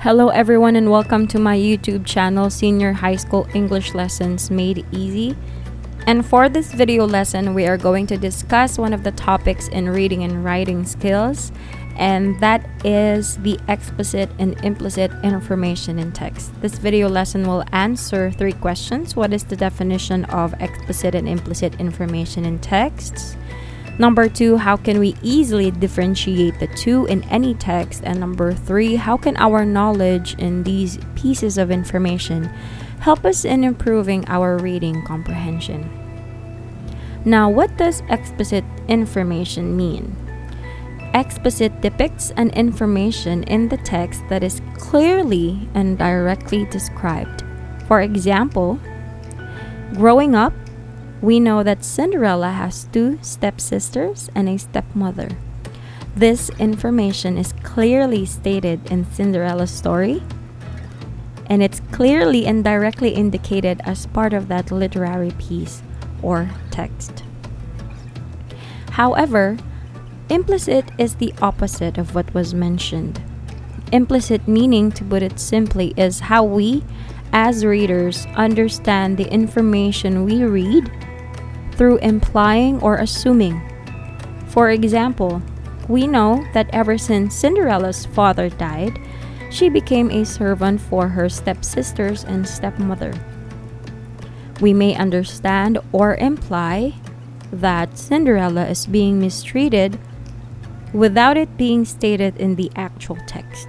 Hello everyone and welcome to my YouTube channel, Senior High School English Lessons Made Easy. And for this video lesson, we are going to discuss one of the topics in reading and writing skills, and that is the explicit and implicit information in text. This video lesson will answer 3 questions. What is the definition of explicit and implicit information in texts? Number 2, how can we easily differentiate the two in any text? And number 3, how can our knowledge in these pieces of information help us in improving our reading comprehension? Now, what does explicit information mean? Explicit depicts an information in the text that is clearly and directly described. For example, growing up, we know that Cinderella has 2 stepsisters and a stepmother. This information is clearly stated in Cinderella's story, and it's clearly and directly indicated as part of that literary piece or text. However, implicit is the opposite of what was mentioned. Implicit meaning, to put it simply, is how we, as readers, understand the information we read through implying or assuming. For example, we know that ever since Cinderella's father died, she became a servant for her stepsisters and stepmother. We may understand or imply that Cinderella is being mistreated without it being stated in the actual text.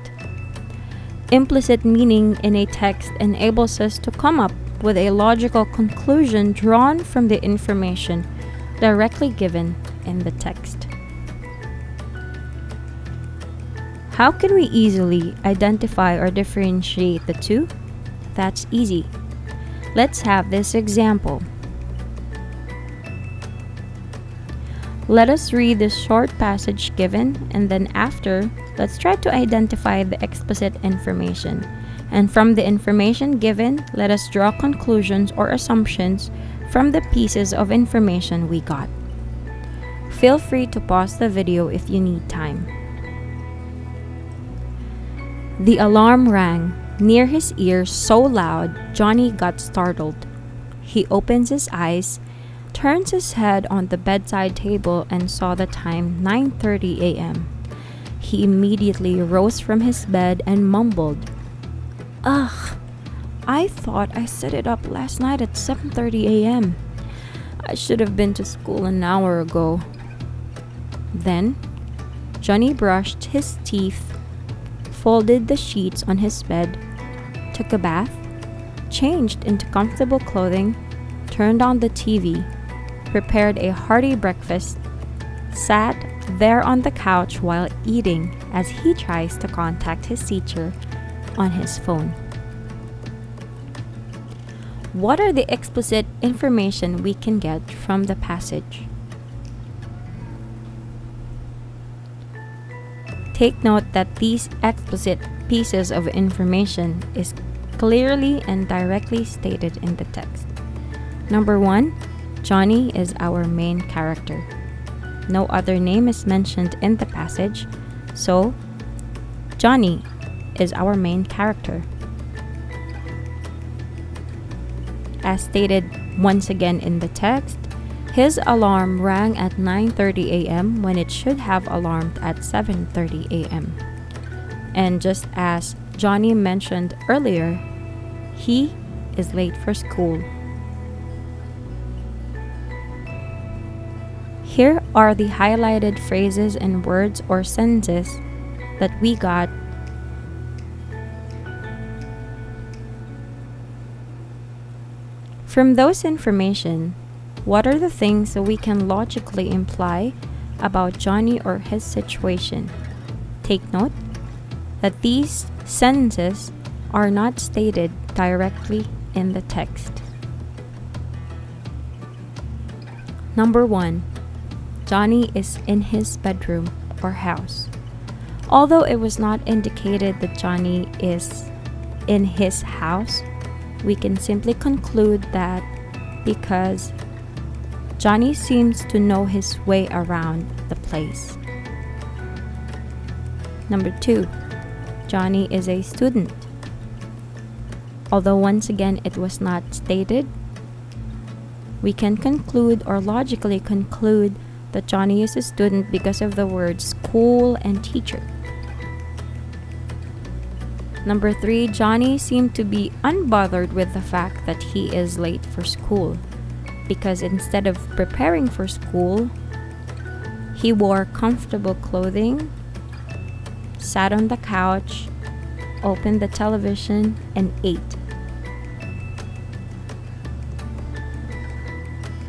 Implicit meaning in a text enables us to come up with a logical conclusion drawn from the information directly given in the text. How can we easily identify or differentiate the two? That's easy. Let's have this example. Let us read the short passage given, and then after, let's try to identify the explicit information. And from the information given, let us draw conclusions or assumptions from the pieces of information we got. Feel free to pause the video if you need time. The alarm rang near his ear so loud, Johnny got startled. He opens his eyes, turns his head on the bedside table, and saw the time 9:30 a.m. He immediately rose from his bed and mumbled, "Ugh, I thought I set it up last night at 7:30 a.m. I should have been to school an hour ago." Then, Johnny brushed his teeth, folded the sheets on his bed, took a bath, changed into comfortable clothing, turned on the TV, prepared a hearty breakfast, sat there on the couch while eating as he tries to contact his teacher on his phone. What are the explicit information we can get from the passage? Take note that these explicit pieces of information is clearly and directly stated in the text. Number 1, Johnny is our main character. No other name is mentioned in the passage, so Johnny is our main character. As stated once again in the text, his alarm rang at 9:30 a.m. when it should have alarmed at 7:30 a.m. And just as Johnny mentioned earlier, he is late for school. Here are the highlighted phrases and words or sentences that we got. From those information, what are the things that we can logically imply about Johnny or his situation? Take note that these sentences are not stated directly in the text. Number 1, Johnny is in his bedroom or house. Although it was not indicated that Johnny is in his house, we can simply conclude that because Johnny seems to know his way around the place. Number 2, Johnny is a student. Although once again it was not stated, we can conclude or logically conclude that Johnny is a student because of the words school and teacher. Number 3, Johnny seemed to be unbothered with the fact that he is late for school, because instead of preparing for school, he wore comfortable clothing, sat on the couch, opened the television, and ate.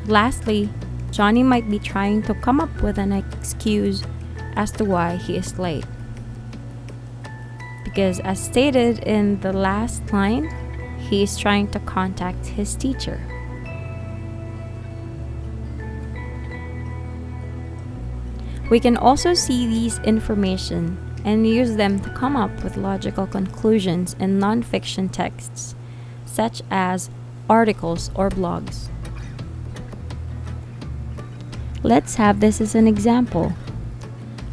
Lastly, Johnny might be trying to come up with an excuse as to why he is late. Because as stated in the last line, he is trying to contact his teacher. We can also see these information and use them to come up with logical conclusions in non-fiction texts, such as articles or blogs. Let's have this as an example.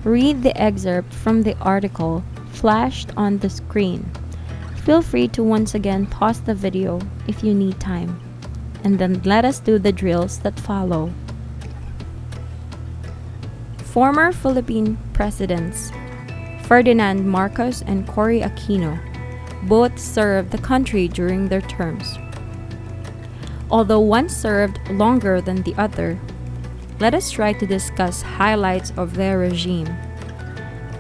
Read the excerpt from the article flashed on the screen. Feel free to once again pause the video if you need time, and then let us do the drills that follow. Former Philippine presidents Ferdinand Marcos and Cory Aquino both served the country during their terms. Although one served longer than the other, let us try to discuss highlights of their regime.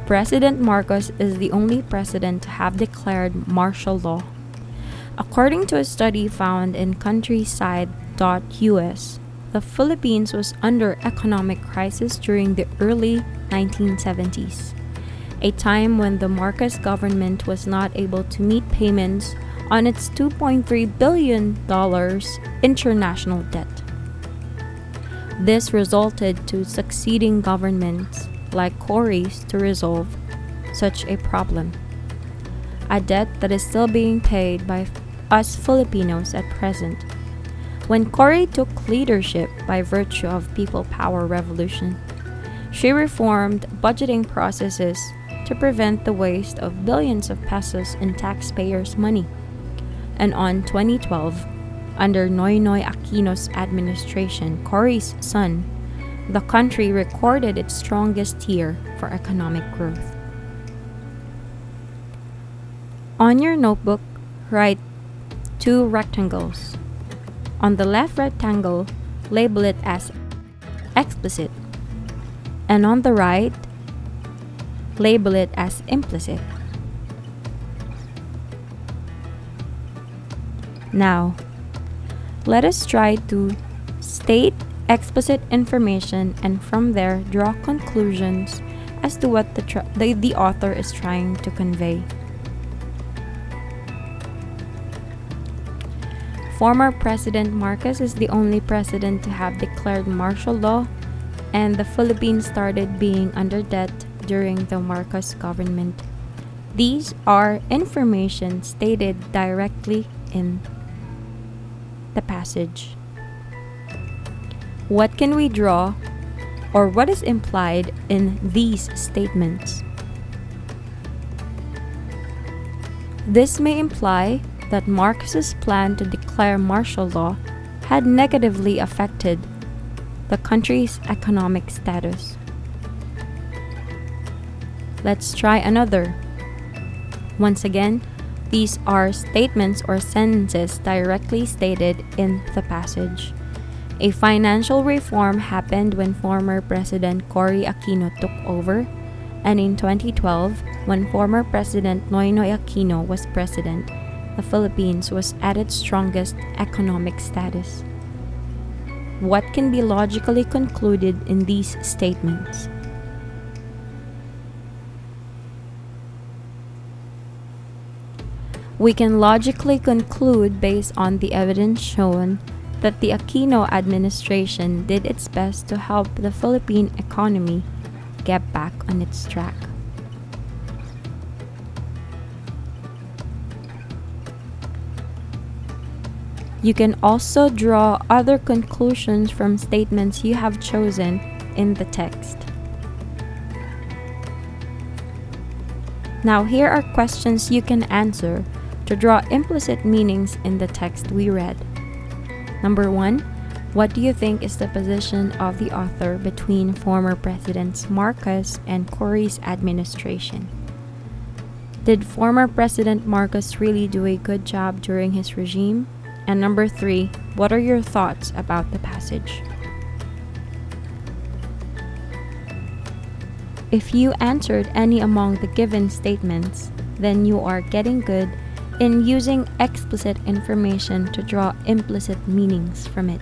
President Marcos is the only president to have declared martial law. According to a study found in countryside.us, the Philippines was under economic crisis during the early 1970s, a time when the Marcos government was not able to meet payments on its $2.3 billion international debt. This resulted to succeeding governments like Cory's to resolve such a problem, a debt that is still being paid by us Filipinos at present. When Cory took leadership by virtue of People Power Revolution, she reformed budgeting processes to prevent the waste of billions of pesos in taxpayers' money. And on 2012, under Noynoy Aquino's administration, Cory's son, the country recorded its strongest year for economic growth. On your notebook, write 2 rectangles. On the left rectangle, label it as explicit, and on the right, label it as implicit. Now, let us try to state explicit information and from there draw conclusions as to what the author is trying to convey. Former President Marcos is the only president to have declared martial law, and the Philippines started being under debt during the Marcos government. These are information stated directly in the passage. What can we draw, or what is implied in these statements? This may imply that Marcos's plan to declare martial law had negatively affected the country's economic status. Let's try another. Once again, these are statements or sentences directly stated in the passage. A financial reform happened when former President Cory Aquino took over, and in 2012, when former President Noynoy Aquino was president, the Philippines was at its strongest economic status. What can be logically concluded in these statements? We can logically conclude based on the evidence shown that the Aquino administration did its best to help the Philippine economy get back on its track. You can also draw other conclusions from statements you have chosen in the text. Now, here are questions you can answer to draw implicit meanings in the text we read. Number 1, what do you think is the position of the author between former Presidents Marcos and Cory's administration? Did former President Marcos really do a good job during his regime? And number 3, what are your thoughts about the passage? If you answered any among the given statements, then you are getting good in using explicit information to draw implicit meanings from it.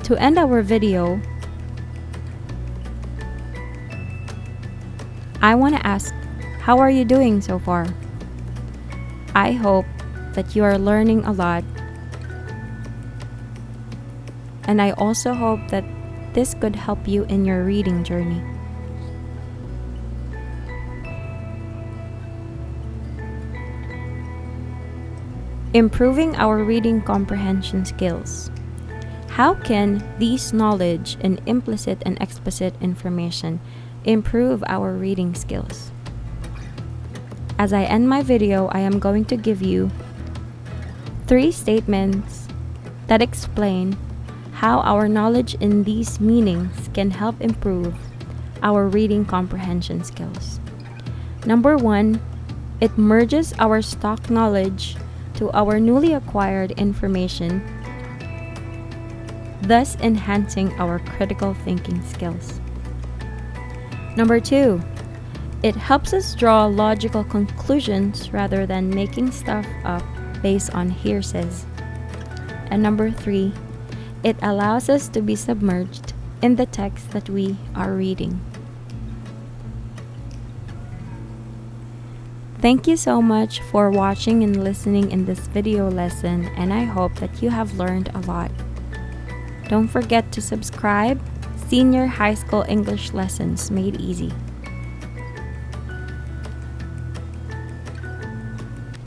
To end our video, I want to ask, how are you doing so far? I hope that you are learning a lot, and I also hope that this could help you in your reading journey. Improving our reading comprehension skills. How can these knowledge in implicit and explicit information improve our reading skills? As I end my video, I am going to give you 3 statements that explain how our knowledge in these meanings can help improve our reading comprehension skills. Number 1, it merges our stock knowledge to our newly acquired information, thus enhancing our critical thinking skills. Number 2, it helps us draw logical conclusions rather than making stuff up based on hearsays. And number 3, it allows us to be submerged in the text that we are reading. Thank you so much for watching and listening in this video lesson, and I hope that you have learned a lot. Don't forget to subscribe. Senior High School English Lessons Made Easy.